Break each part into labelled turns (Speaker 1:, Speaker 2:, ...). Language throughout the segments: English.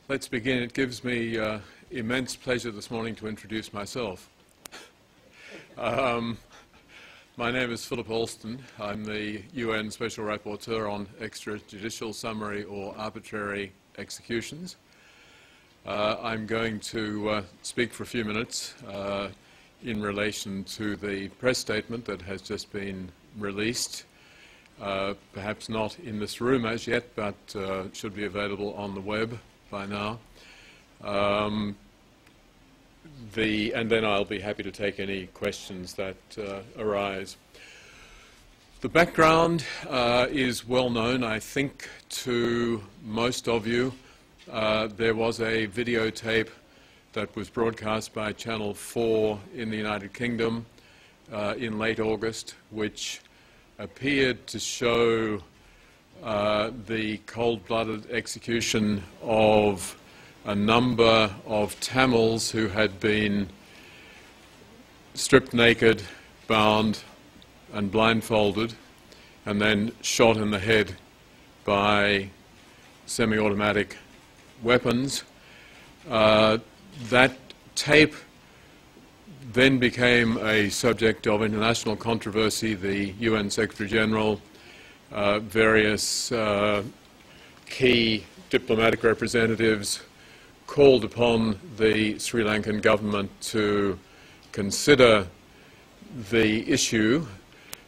Speaker 1: Let's begin. It gives me immense pleasure this morning to introduce myself. My name is Philip Alston. I'm the UN Special Rapporteur on extrajudicial, summary or arbitrary executions. I'm going to speak for a few minutes in relation to the press statement that has just been released. Perhaps not in this room as yet, but should be available on the web by now. And then I'll be happy to take any questions that arise. The background is well known, I think, to most of you. There was a videotape that was broadcast by Channel 4 in the United Kingdom in late August, which appeared to show the cold-blooded execution of a number of Tamils who had been stripped naked, bound and blindfolded, and then shot in the head by semi-automatic weapons. That tape then became a subject of international controversy. The UN Secretary-General, various key diplomatic representatives called upon the Sri Lankan government to consider the issue.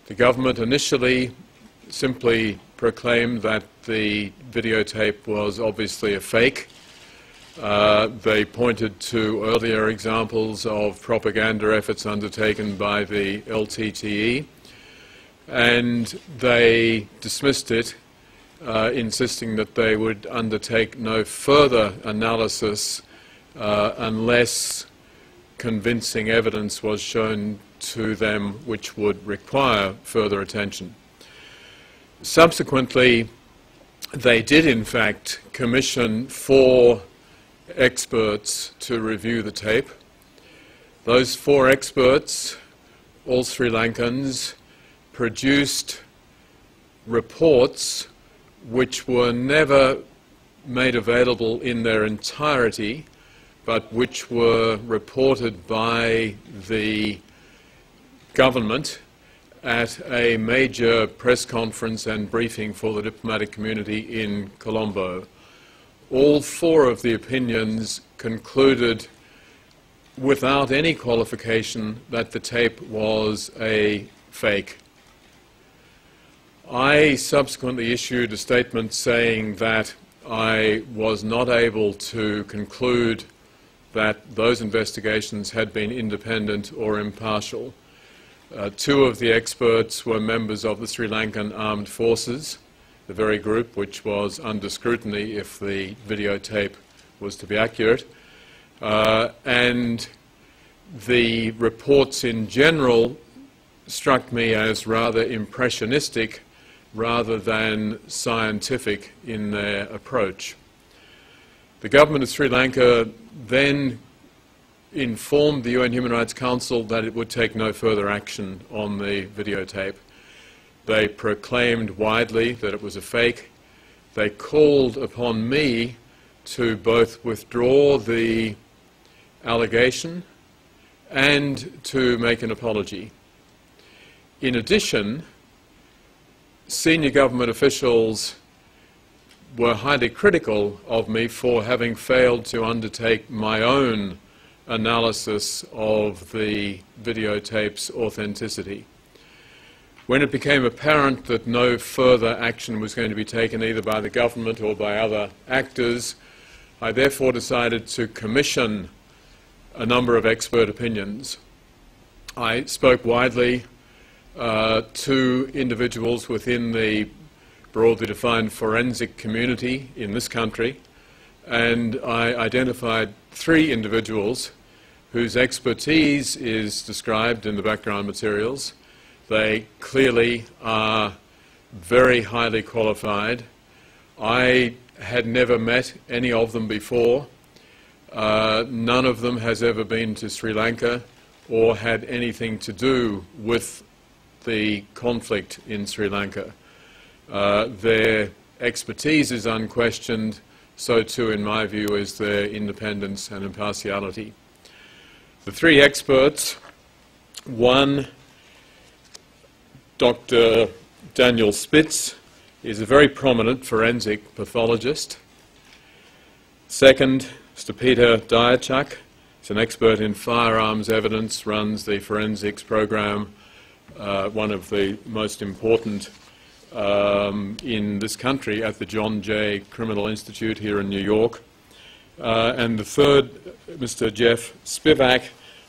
Speaker 1: The government initially simply proclaimed that the videotape was obviously a fake. They pointed to earlier examples of propaganda efforts undertaken by the LTTE, and they dismissed it, insisting that they would undertake no further analysis unless convincing evidence was shown to them which would require further attention. Subsequently, they did in fact commission 4 experts to review the tape. Those 4 experts, all Sri Lankans, produced reports which were never made available in their entirety, but which were reported by the government at a major press conference and briefing for the diplomatic community in Colombo. All 4 of the opinions concluded without any qualification that the tape was a fake. I subsequently issued a statement saying that I was not able to conclude that those investigations had been independent or impartial. 2 of the experts were members of the Sri Lankan Armed Forces, the very group which was under scrutiny if the videotape was to be accurate, and the reports in general struck me as rather impressionistic rather than scientific in their approach. The government of Sri Lanka then informed the UN Human Rights Council that it would take no further action on the videotape. They proclaimed widely that it was a fake. They called upon me to both withdraw the allegation and to make an apology. In addition, senior government officials were highly critical of me for having failed to undertake my own analysis of the videotape's authenticity. When it became apparent that no further action was going to be taken either by the government or by other actors, I therefore decided to commission a number of expert opinions. I spoke widely to individuals within the broadly defined forensic community in this country, and I identified 3 individuals whose expertise is described in the background materials. They clearly are very highly qualified. I had never met any of them before. None of them has ever been to Sri Lanka or had anything to do with the conflict in Sri Lanka. Their expertise is unquestioned. so too, in my view, is their independence and impartiality. The three experts, one, Dr. Daniel Spitz, is a very prominent forensic pathologist. Second, Mr. Peter Diachuk is an expert in firearms evidence, runs the forensics program, one of the most important in this country at the John Jay Criminal Institute here in New York. And the third, Mr. Jeff Spivak,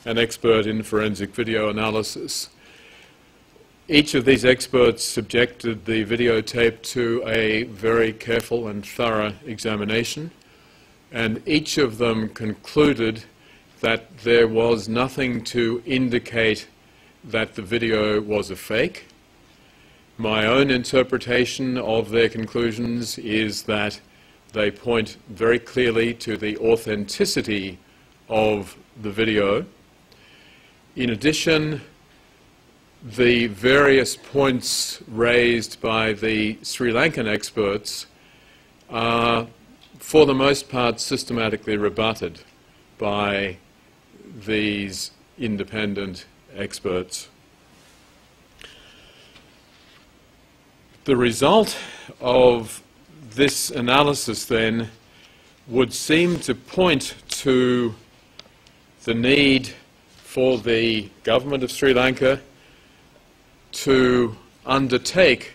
Speaker 1: an expert in forensic video analysis. Each of these experts subjected the videotape to a very careful and thorough examination, and each of them concluded that there was nothing to indicate that the video was a fake. My own interpretation of their conclusions is that they point very clearly to the authenticity of the video. In addition, the various points raised by the Sri Lankan experts are, for the most part, systematically rebutted by these independent experts. The result of this analysis, then, would seem to point to the need for the government of Sri Lanka to undertake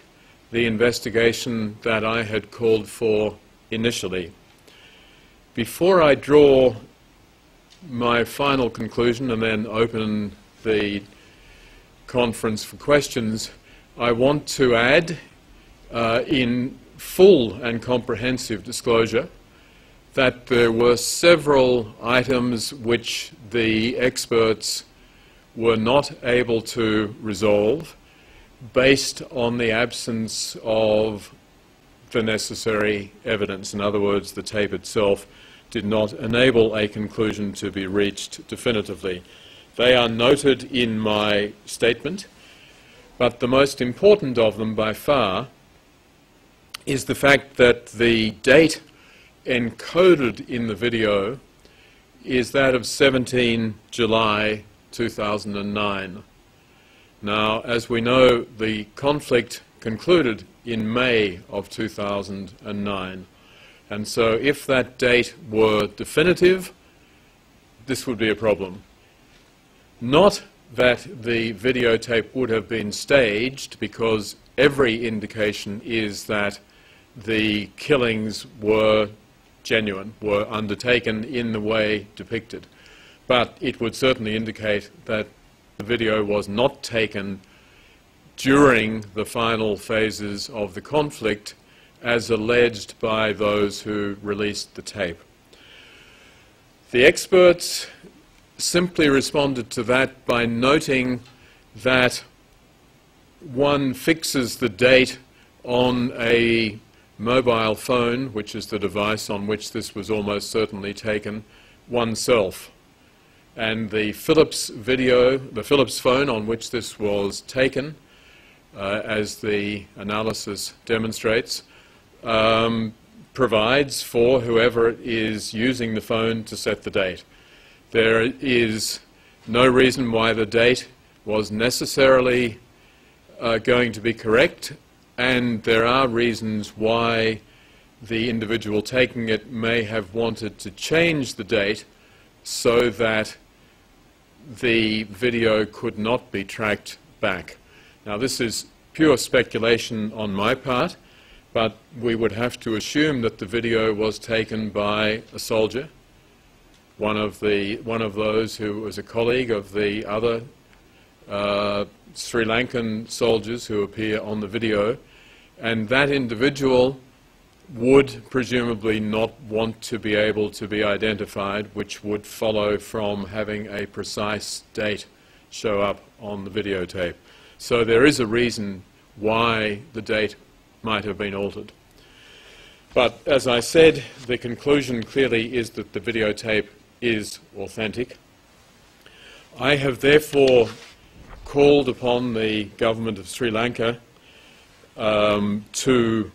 Speaker 1: the investigation that I had called for initially. Before I draw my final conclusion and then open the conference for questions, I want to add in full and comprehensive disclosure that there were several items which the experts were not able to resolve based on the absence of the necessary evidence. In other words, the tape itself did not enable a conclusion to be reached definitively. They are noted in my statement, but the most important of them by far is the fact that the date encoded in the video is that of 17 July 2009. Now, as we know, the conflict concluded in May of 2009, and so if that date were definitive, this would be a problem. Not that the videotape would have been staged, because every indication is that the killings were genuine, were undertaken in the way depicted. But it would certainly indicate that the video was not taken during the final phases of the conflict as alleged by those who released the tape. The experts simply responded to that by noting that one fixes the date on a mobile phone, which is the device on which this was almost certainly taken, oneself. And the Philips video, the Philips phone on which this was taken, as the analysis demonstrates, provides for whoever is using the phone to set the date. There is no reason why the date was necessarily going to be correct, and there are reasons why the individual taking it may have wanted to change the date so that the video could not be tracked back. Now, this is pure speculation on my part, but we would have to assume that the video was taken by a soldier, one of those who was a colleague of the other Sri Lankan soldiers who appear on the video, and that individual would presumably not want to be able to be identified, which would follow from having a precise date show up on the videotape. So there is a reason why the date might have been altered. But as I said, the conclusion clearly is that the videotape is authentic. I have therefore called upon the government of Sri Lanka to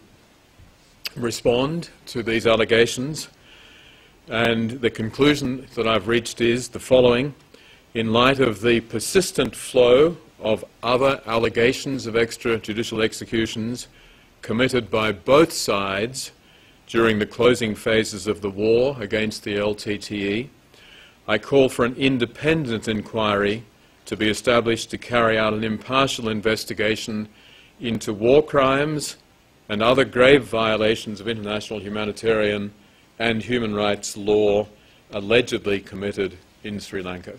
Speaker 1: respond to these allegations, and the conclusion that I've reached is the following. In light of the persistent flow of other allegations of extrajudicial executions committed by both sides during the closing phases of the war against the LTTE, I call for an independent inquiry to be established to carry out an impartial investigation into war crimes and other grave violations of international humanitarian and human rights law allegedly committed in Sri Lanka.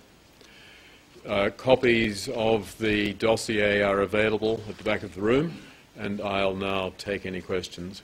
Speaker 1: Copies of the dossier are available at the back of the room, and I'll now take any questions.